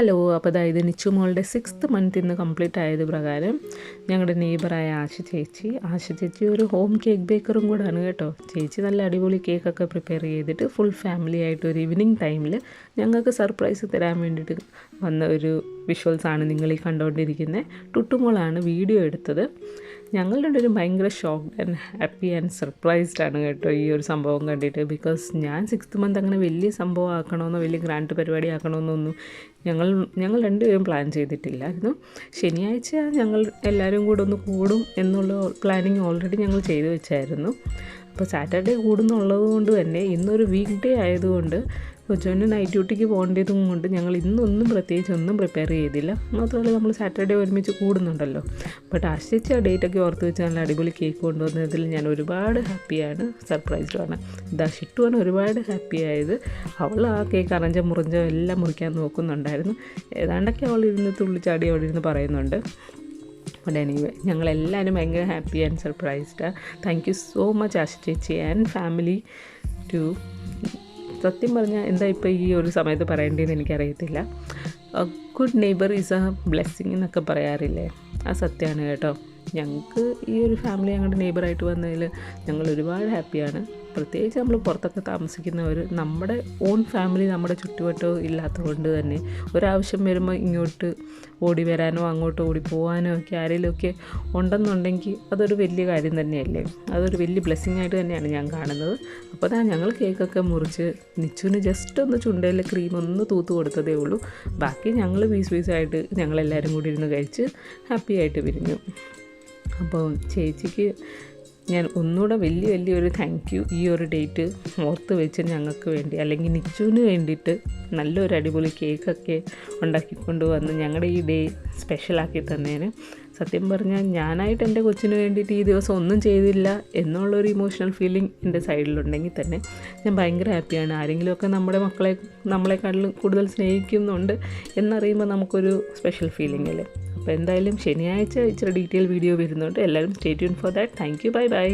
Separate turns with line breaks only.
Hello, അപ്പോൾ അതായത് നിച്ചു മോളുടെ 6th മന്ത് ഇന്ന് കംപ്ലീറ്റ് ആയത് പ്രകാരം ഞങ്ങളുടെ നെയ്ബറായ ആശ ചേച്ചി ഒരു ഹോം കേക്ക് ബേക്കറും കൂടാണ് കേട്ടോ. ചേച്ചി നല്ല അടിപൊളി കേക്കൊക്കെ പ്രിപ്പയർ ചെയ്തിട്ട് ഫുൾ ഫാമിലി ആയിട്ട് ഒരു ഈവനിങ് ടൈമിൽ ഞങ്ങൾക്ക് സർപ്രൈസ് തരാൻ വേണ്ടിയിട്ട് വന്ന ഒരു വിഷ്വൽസാണ് നിങ്ങൾ ഈ കണ്ടുകൊണ്ടിരിക്കുന്നത്. ടുട്ടുമോളാണ് വീഡിയോ എടുത്തത്. ഞങ്ങളുടെ ഒരു ഭയങ്കര shocked and happy and surprised ആണ് കേട്ടോ ഈ ഒരു സംഭവം കണ്ടിട്ട്. ബിക്കോസ് ഞാൻ 6th മന്ത് അങ്ങനെ വലിയ സംഭവം ആക്കണമെന്നോ വലിയ ഗ്രാൻഡ് പരിപാടി ആക്കണമെന്നൊന്നും ഞങ്ങൾ രണ്ടുപേരും പ്ലാൻ ചെയ്തിട്ടില്ലായിരുന്നു. ശനിയാഴ്ച ഞങ്ങൾ എല്ലാവരും കൂടെ ഒന്ന് കൂടും എന്നുള്ള പ്ലാനിങ് ഓൾറെഡി ഞങ്ങൾ ചെയ്തു വെച്ചായിരുന്നു. അപ്പോൾ സാറ്റർഡേ കൂടുന്നുള്ളത് കൊണ്ട് തന്നെ ഇന്നൊരു വീക്ക് ഡേ ആയതുകൊണ്ട് കൊച്ചുവിന് നൈറ്റ് ഡ്യൂട്ടിക്ക് പോകേണ്ടതും കൊണ്ട് ഞങ്ങൾ ഇന്നൊന്നും പ്രത്യേകിച്ച് ഒന്നും പ്രിപ്പയർ ചെയ്തില്ല. മാത്രമല്ല നമ്മൾ സാറ്റർഡേ ഒരുമിച്ച് കൂടുന്നുണ്ടല്ലോ. ബട്ട് ആശ്രയിച്ച ആ ഡേറ്റൊക്കെ ഓർത്ത് വെച്ച് നല്ല അടിപൊളി കേക്ക് കൊണ്ടുവന്നതിൽ ഞാൻ ഒരുപാട് ഹാപ്പിയാണ്, സർപ്രൈസ്ഡുമാണ്. ഷിട്ടുവാണ് ഒരുപാട് ഹാപ്പി ആയത്. അവൾ ആ കേക്ക് അറഞ്ചോ മുറിഞ്ചോ എല്ലാം മുറിക്കാൻ നോക്കുന്നുണ്ടായിരുന്നു. ഏതാണ്ടൊക്കെ അവൾ ഇരുന്ന് തുള്ളിച്ചാടി അവിടെ ഇരുന്ന് പറയുന്നുണ്ട്. ബട്ട് എനിവേ ഞങ്ങളെല്ലാവരും ഭയങ്കര ഹാപ്പി ആൻഡ് സർപ്രൈസ്ഡാണ്. Thank you so much Asha ചേച്ചി ആൻഡ് ഫാമിലി ടു. സത്യം പറഞ്ഞാൽ എന്താ ഇപ്പോൾ ഈ ഒരു സമയത്ത് പറയേണ്ടതെന്ന് എനിക്കറിയത്തില്ല. Good neighbour is A blessing എന്നൊക്കെ പറയാറില്ലേ, ആ സത്യമാണ് കേട്ടോ. ഞങ്ങൾക്ക് ഈ ഒരു ഫാമിലി ഞങ്ങളുടെ നെയ്ബറായിട്ട് വന്നതിൽ ഞങ്ങൾ ഒരുപാട് ഹാപ്പിയാണ്. പ്രത്യേകിച്ച് നമ്മൾ പുറത്തൊക്കെ താമസിക്കുന്നവർ നമ്മുടെ ഓൺ ഫാമിലി നമ്മുടെ ചുറ്റുവട്ടവും ഇല്ലാത്തതുകൊണ്ട് തന്നെ ഒരാവശ്യം വരുമ്പോൾ ഇങ്ങോട്ട് ഓടി വരാനോ അങ്ങോട്ട് ഓടി പോകാനോ ഒക്കെ ആരെങ്കിലുമൊക്കെ ഉണ്ടെന്നുണ്ടെങ്കിൽ അതൊരു വലിയ കാര്യം തന്നെയല്ലേ. അതൊരു വലിയ ബ്ലെസ്സിങ് ആയിട്ട് തന്നെയാണ് ഞാൻ കാണുന്നത്. അപ്പോൾ അതാ ഞങ്ങൾ കേക്കൊക്കെ മുറിച്ച് നിച്ചുവിന് ജസ്റ്റ് ഒന്ന് ചുണ്ടയിൽ ക്രീം ഒന്ന് തൂത്ത് കൊടുത്തതേ ഉള്ളൂ. ബാക്കി ഞങ്ങൾ പീസായിട്ട് ഞങ്ങളെല്ലാവരും കൂടി ഇരുന്ന് കഴിച്ച് ഹാപ്പി ആയിട്ട് പിരിഞ്ഞു. അപ്പോൾ ചേച്ചിക്ക് ഞാൻ ഒന്നുകൂടെ വലിയൊരു താങ്ക് യു ഈ ഒരു ഡേറ്റ് ഓർത്ത് വെച്ച് ഞങ്ങൾക്ക് വേണ്ടി അല്ലെങ്കിൽ നിച്ചുവിന് വേണ്ടിയിട്ട് നല്ലൊരു അടിപൊളി കേക്കൊക്കെ ഉണ്ടാക്കിക്കൊണ്ട് വന്ന് ഞങ്ങളുടെ ഈ ഡേ സ്പെഷ്യലാക്കി തന്നതിന്. സത്യം പറഞ്ഞാൽ ഞാനായിട്ട് എൻ്റെ കൊച്ചിന് വേണ്ടിയിട്ട് ഈ ദിവസം ഒന്നും ചെയ്തില്ല എന്നുള്ളൊരു ഇമോഷണൽ ഫീലിംഗ് എൻ്റെ സൈഡിലുണ്ടെങ്കിൽ തന്നെ ഞാൻ ഭയങ്കര ഹാപ്പിയാണ്. ആരെങ്കിലുമൊക്കെ നമ്മുടെ മക്കളെ നമ്മളെക്കാട്ടിലും കൂടുതൽ സ്നേഹിക്കുന്നുണ്ട് എന്നറിയുമ്പോൾ നമുക്കൊരു സ്പെഷ്യൽ ഫീലിംഗ് അല്ലേ. അപ്പോൾ എന്തായാലും ശനിയാഴ്ച ഇച്ചിരി ഡീറ്റെയിൽ വീഡിയോ വരുന്നുണ്ട്. എല്ലാവരും stay tune for that. Thank you. Bye bye.